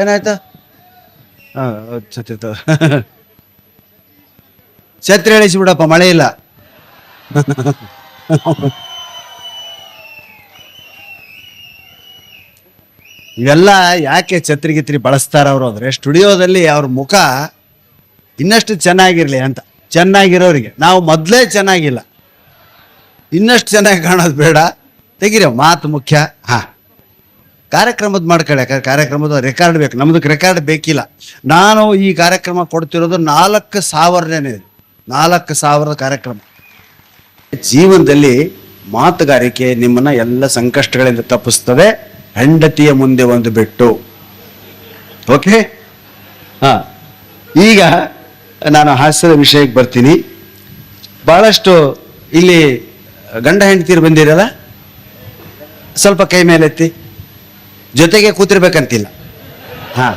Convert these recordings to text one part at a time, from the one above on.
ಏನಾಯ್ತು? ಛತ್ರಿ ಛತ್ರಿ ಇಳಿಸಿಬಿಡಪ್ಪ, ಮಳೆ ಇಲ್ಲ. ಇವೆಲ್ಲ ಯಾಕೆ ಛತ್ರಿ ಗಿತ್ರಿ ಬಳಸ್ತಾರ ಅವರು ಅಂದರೆ, ಸ್ಟುಡಿಯೋದಲ್ಲಿ ಅವ್ರ ಮುಖ ಇನ್ನಷ್ಟು ಚೆನ್ನಾಗಿರ್ಲಿ ಅಂತ. ಚೆನ್ನಾಗಿರೋರಿಗೆ, ನಾವು ಮೊದಲೇ ಚೆನ್ನಾಗಿಲ್ಲ, ಇನ್ನಷ್ಟು ಚೆನ್ನಾಗಿ ಕಾಣೋದು ಬೇಡ, ತೆಗಿರೋ ಮಾತು ಮುಖ್ಯ. ಹಾಂ, ಕಾರ್ಯಕ್ರಮದ ಮಾಡ್ಕೊಳ್ಳಿ, ಯಾಕಂದ್ರೆ ಕಾರ್ಯಕ್ರಮದ ರೆಕಾರ್ಡ್ ಬೇಕು, ನಮ್ಮದಕ್ಕೆ ರೆಕಾರ್ಡ್ ಬೇಕಿಲ್ಲ. ನಾನು ಈ ಕಾರ್ಯಕ್ರಮ ಕೊಡ್ತಿರೋದು 4,000ನೇ, 4,000 ಕಾರ್ಯಕ್ರಮ. ಜೀವನದಲ್ಲಿ ಮಾತುಗಾರಿಕೆ ನಿಮ್ಮನ್ನ ಎಲ್ಲ ಸಂಕಷ್ಟಗಳಿಂದ ತಪ್ಪಿಸ್ತದೆ. ಹೆಂಡತಿಯ ಮುಂದೆ ಒಂದು ಬೆಟ್ಟು. ಓಕೆ, ಹಾಂ, ಈಗ ನಾನು ಹಾಸ್ಯದ ವಿಷಯಕ್ಕೆ ಬರ್ತೀನಿ. ಭಾಳಷ್ಟು ಇಲ್ಲಿ ಗಂಡ ಹೆಂಡತಿರು ಬಂದಿರಲ್ಲ, ಸ್ವಲ್ಪ ಕೈ ಮೇಲೆತ್ತಿ. ಜೊತೆಗೆ ಕೂತಿರ್ಬೇಕಂತಿಲ್ಲ. ಹಾಂ,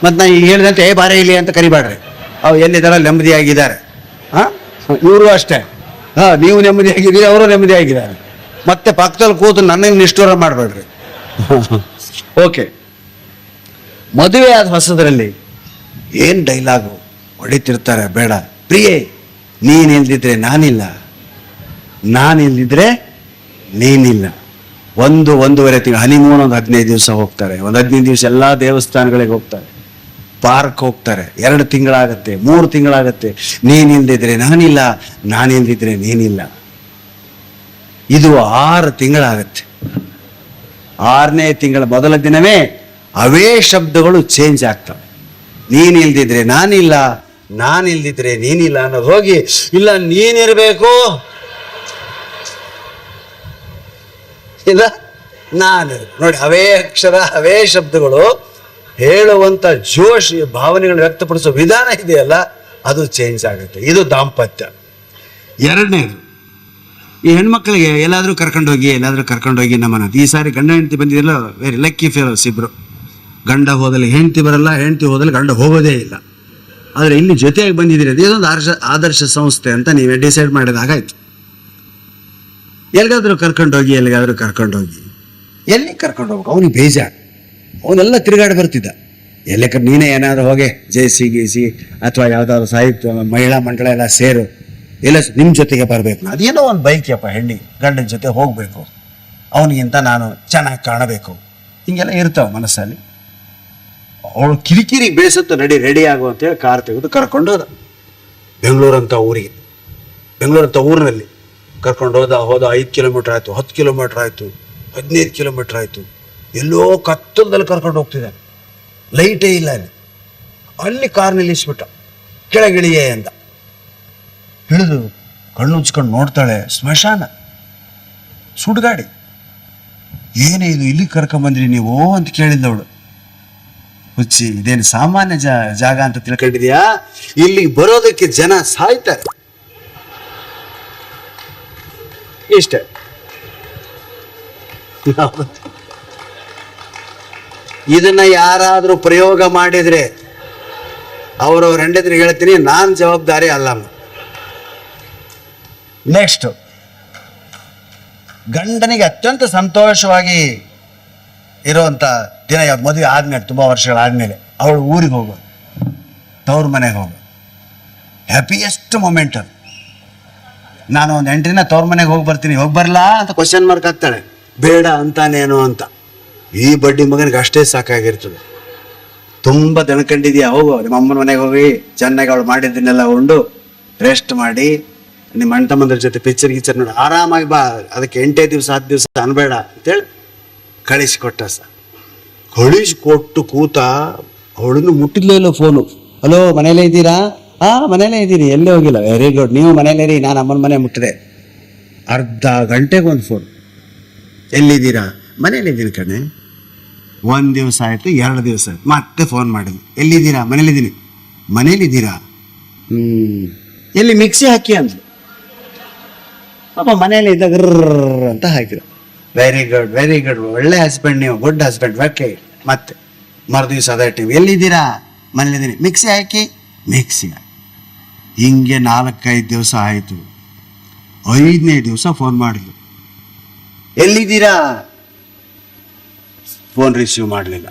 ಮತ್ತು ನಾನು ಈಗ ಹೇಳಿದಂತೆ ಬಾರೇ ಇಲ್ಲಿ ಅಂತ ಕರಿಬೇಡ್ರಿ. ಅವು ಎಲ್ಲಿದ್ದಾರ ನೆಮ್ಮದಿಯಾಗಿದ್ದಾರೆ. ಹಾಂ, ಇವರು ಅಷ್ಟೇ. ಹಾಂ, ನೀವು ನೆಮ್ಮದಿಯಾಗಿದ್ದೀರಿ, ಅವರು ನೆಮ್ಮದಿಯಾಗಿದ್ದಾರೆ. ಮತ್ತೆ ಪಕ್ಕದಲ್ಲಿ ಕೂತು ನನಗೆ ನಿಷ್ಠೂರ ಮಾಡಬೇಡ್ರಿ. ಓಕೆ, ಮದುವೆ ಆದ ಹೊಸದರಲ್ಲಿ ಏನು ಡೈಲಾಗು ಹೊಡಿತಿರ್ತಾರೆ. ಬೇಡ ಪ್ರಿಯೆ, ನೀನಿಲ್ದಿದ್ರೆ ನಾನಿಲ್ಲ, ನಾನಿಲ್ದಿದ್ರೆ ನೀನಿಲ್ಲ. 1-1.5 ತಿಂಗಳು ಹನಿಮೂನ್, ಒಂದು 15 ದಿವಸ ಹೋಗ್ತಾರೆ, ಒಂದು 15 ದಿವಸ ಎಲ್ಲ ದೇವಸ್ಥಾನಗಳಿಗೆ ಹೋಗ್ತಾರೆ, ಪಾರ್ಕ್ ಹೋಗ್ತಾರೆ. 2 ತಿಂಗಳಾಗತ್ತೆ, 3 ತಿಂಗಳಾಗತ್ತೆ. ನೀನಿಲ್ದಿದ್ರೆ ನಾನಿಲ್ಲ, ನಾನಿಲ್ದಿದ್ರೆ ನೀನಿಲ್ಲ. ಇದು 6 ತಿಂಗಳಾಗತ್ತೆ. 6ನೇ ತಿಂಗಳ ಮೊದಲ ದಿನವೇ ಅವೇ ಶಬ್ದಗಳು ಚೇಂಜ್ ಆಗ್ತವೆ. ನೀನಿಲ್ದಿದ್ರೆ ನಾನಿಲ್ಲ, ನಾನಿಲ್ದಿದ್ರೆ ನೀನಿಲ್ಲ ಅನ್ನೋದು ಹೋಗಿ, ಇಲ್ಲ ನೀನಿರಬೇಕು, ಇಲ್ಲ ನಾನು. ನೋಡಿ, ಅವೇ ಅಕ್ಷರ, ಅವೇ ಶಬ್ದಗಳು ಹೇಳುವಂಥ ಜೋಶ್, ಭಾವನೆಗಳು ವ್ಯಕ್ತಪಡಿಸೋ ವಿಧಾನ ಇದೆಯಲ್ಲ, ಅದು ಚೇಂಜ್ ಆಗುತ್ತೆ. ಇದು ದಾಂಪತ್ಯ. 2ನೇದು, ಈ ಹೆಣ್ಮಕ್ಳಿಗೆ ಎಲ್ಲಾದರೂ ಕರ್ಕೊಂಡೋಗಿ ನಮ್ಮನ್ನ. ಈ ಸಾರಿ ಗಂಡ ಹೆಂಡತಿ ಬಂದಿರಲ್ಲ, ವೆರಿ ಲಕ್ಕಿ ಫೆಲೋಸ್ ಇಬ್ರು. ಗಂಡ ಹೋದಲ್ಲಿ ಹೆಂಡತಿ ಬರಲ್ಲ, ಹೆಂಡತಿ ಹೋದಲ್ಲಿ ಗಂಡ ಹೋಗೋದೇ ಇಲ್ಲ. ಆದರೆ ಇಲ್ಲಿ ಜೊತೆಯಾಗಿ ಬಂದಿದ್ದೀರಿ, ಇದೊಂದು ಆದರ್ಶ ಸಂಸ್ಥೆ ಅಂತ ನೀವೇ ಡಿಸೈಡ್ ಮಾಡಿದಾಗಾಯ್ತು. ಎಲ್ಲಿಗಾದ್ರೂ ಕರ್ಕೊಂಡೋಗಿ ಎಲ್ಲಿ ಕರ್ಕೊಂಡೋಗ್ಬೇಕು. ಅವನಿಗೆ ಬೇಜಾರು, ಅವನೆಲ್ಲ ತಿರುಗಾಡಿ ಬರ್ತಿದ್ದ. ನೀನೇ ಏನಾದರೂ ಹೋಗಿ ಜೇಸಿ ಗೀಸಿ ಅಥವಾ ಯಾವುದಾದ್ರು ಸಾಹಿತ್ಯ ಮಹಿಳಾ ಮಂಡಳ ಎಲ್ಲ ಸೇರು, ಇಲ್ಲ ನಿಮ್ಮ ಜೊತೆಗೆ ಬರಬೇಕು. ಅದೇನೋ ಒಂದು ಬೈಕ್ಯಪ್ಪ, ಗಂಡನ ಜೊತೆ ಹೋಗಬೇಕು, ಅವನಿಗಿಂತ ನಾನು ಚೆನ್ನಾಗಿ ಕಾಣಬೇಕು, ಹಿಂಗೆಲ್ಲ ಇರ್ತಾವೆ ಮನಸ್ಸಲ್ಲಿ. ಅವಳು ಕಿರಿಕಿರಿ ಬೇಸತ್ತು, ರೆಡಿ ಆಗು ಅಂತೇಳಿ ಕಾರ್ ತೆಗೆದು ಕರ್ಕೊಂಡು ಹೋದ ಬೆಂಗಳೂರಂಥ ಊರಿನಲ್ಲಿ ಕರ್ಕೊಂಡು ಹೋದ 5 ಕಿಲೋಮೀಟ್ರ್ ಆಯಿತು, 10 ಕಿಲೋಮೀಟ್ರ್ ಆಯಿತು, 15 ಕಿಲೋಮೀಟ್ರ್ ಆಯಿತು. ಎಲ್ಲೋ ಕತ್ತಲದಲ್ಲಿ ಕರ್ಕೊಂಡು ಹೋಗ್ತಿದ್ದಾನೆ, ಲೈಟೇ ಇಲ್ಲ ಅಲ್ಲಿ ಕಾರ್ ನಿಲ್ಲಿಸ್ಬಿಟ್ಟ. ಕೆಳಗಿಳಿಯೇ ಅಂತ ಹಿಡಿದು ಕಣ್ಣು ಮುಚ್ಕೊಂಡು ನೋಡ್ತಾಳೆ, ಸ್ಮಶಾನ, ಸುಡ್ಗಾಡಿ. ಏನೇ ಇದು, ಇಲ್ಲಿ ಕರ್ಕೊಂಬಂದ್ರಿ ನೀವು ಅಂತ ಕೇಳಿದ್ದವಳು. ಹುಚ್ಚಿ, ಇದೇನು ಸಾಮಾನ್ಯ ಜಾಗ ಅಂತ ತಿಳ್ಕೊಂಡಿದ್ಯಾ? ಇಲ್ಲಿಗೆ ಬರೋದಕ್ಕೆ ಜನ ಸಾಯ್ತಾರೆ. ಇಷ್ಟೇ. ಇದನ್ನ ಯಾರಾದ್ರೂ ಪ್ರಯೋಗ ಮಾಡಿದ್ರೆ ಅವ್ರವ್ರ ಹೆಂಡತಿಗೆ ಹೇಳ್ತೀನಿ, ನಾನು ಜವಾಬ್ದಾರಿ ಅಲ್ಲಮ್ಮ. ನೆಕ್ಸ್ಟ್, ಗಂಡನಿಗೆ ಅತ್ಯಂತ ಸಂತೋಷವಾಗಿ ಇರುವಂಥ ದಿನ ಯಾವ್ದು? ಮದುವೆ ಆದ್ಮೇಲೆ, ತುಂಬ ವರ್ಷಗಳಾದ್ಮೇಲೆ ಅವಳು ಊರಿಗೆ ಹೋಗೋದು, ತವ್ರ ಮನೆಗೆ ಹೋಗೋದು. ಹ್ಯಾಪಿಯೆಸ್ಟ್ ಮೊಮೆಂಟ್ ಅದು. ನಾನು ಒಂದು 8 ದಿನ ತವ್ರ ಮನೆಗೆ ಹೋಗಿ ಬರ್ತೀನಿ, ಹೋಗಿ ಬರಲಾ ಅಂತ ಕ್ವಶನ್ ಮಾರ್ಕ್ ಹಾಕ್ತಾಳೆ. ಬೇಡ ಅಂತಾನೇನು ಅಂತ. ಈ ಬಡ್ಡಿ ಮಗನಿಗೆ ಅಷ್ಟೇ ಸಾಕಾಗಿರ್ತದೆ. ತುಂಬ ದಣ್ಕೊಂಡಿದ್ಯಾ, ಹೋಗು ನಿಮ್ಮ ಅಮ್ಮನ ಮನೆಗೆ ಹೋಗಿ ಚೆನ್ನಾಗಿ ಅವಳು ಮಾಡಿದ್ದನ್ನೆಲ್ಲ ಉಂಡು ರೆಸ್ಟ್ ಮಾಡಿ, ನಿಮ್ಮ ಅಣ್ಣ ತಮ್ಮಂದ್ರ ಜೊತೆ ಪಿಕ್ಚರ್ ನೋಡಿ ಆರಾಮಾಗಿ ಬಾ. ಅದಕ್ಕೆ 8 ದಿವಸ 10 ದಿವಸ ಅನ್ಬೇಡ ಅಂತೇಳಿ ಕಳಿಸಿಕೊಟ್ಟ. ಕಳಿಸಿಕೊಟ್ಟು ಕೂತ, ಅವಳನ್ನು ಮುಟ್ಟಿದ್ಲೇ ಇಲ್ಲ ಫೋನು. ಹಲೋ, ಮನೇಲೇ ಇದ್ದೀರಾ? ಮನೇಲೇ ಇದ್ದೀನಿ, ಎಲ್ಲೇ ಹೋಗಿಲ್ಲ. ವೆರಿ ಗುಡ್, ನೀವು ಮನೇಲೇರಿ, ನಾನು ಅಮ್ಮನ ಮನೆ ಮುಟ್ಟಿದೆ. ಅರ್ಧ ಗಂಟೆಗೆ ಒಂದು ಫೋನ್. ಎಲ್ಲಿದ್ದೀರಾ? ಮನೇಲಿದ್ದೀನಿ ಕಣೆ. 1 ದಿವಸ ಆಯಿತು, 2 ದಿವಸ ಆಯಿತು, ಮತ್ತೆ ಫೋನ್ ಮಾಡಿದ್ವಿ. ಎಲ್ಲಿದ್ದೀರಾ? ಮನೇಲಿದ್ದೀನಿ. ಮನೇಲಿದ್ದೀರಾ? ಎಲ್ಲಿ ಮಿಕ್ಸಿ ಹಾಕಿ ಅಂದ್ರು. ಪಾಪ ಮನೇಲಿ ಇದ್ದಾಗ ಅಂತ ಹಾಕಿದ್ರು. ವೆರಿ ಗುಡ್, ಒಳ್ಳೆ ಹಸ್ಬೆಂಡ್ ನೀವು, ಗುಡ್ ಹಸ್ಬೆಂಡ್. ಓಕೆ. ಮತ್ತೆ ಮರುದಿವ್ಸ ಅದೇ ಟೈಮ್, ಎಲ್ಲಿದ್ದೀರಾ? ಮನೇಲಿದ್ದೀನಿ. ಮಿಕ್ಸಿ ಹಾಕಿ. ಹಿಂಗೆ 4-5 ದಿವಸ ಆಯಿತು. 5ನೇ ದಿವಸ ಫೋನ್ ಮಾಡಿದ್ಲು. ಎಲ್ಲಿದ್ದೀರಾ? ಫೋನ್ ರಿಸೀವ್ ಮಾಡಲಿಲ್ಲ.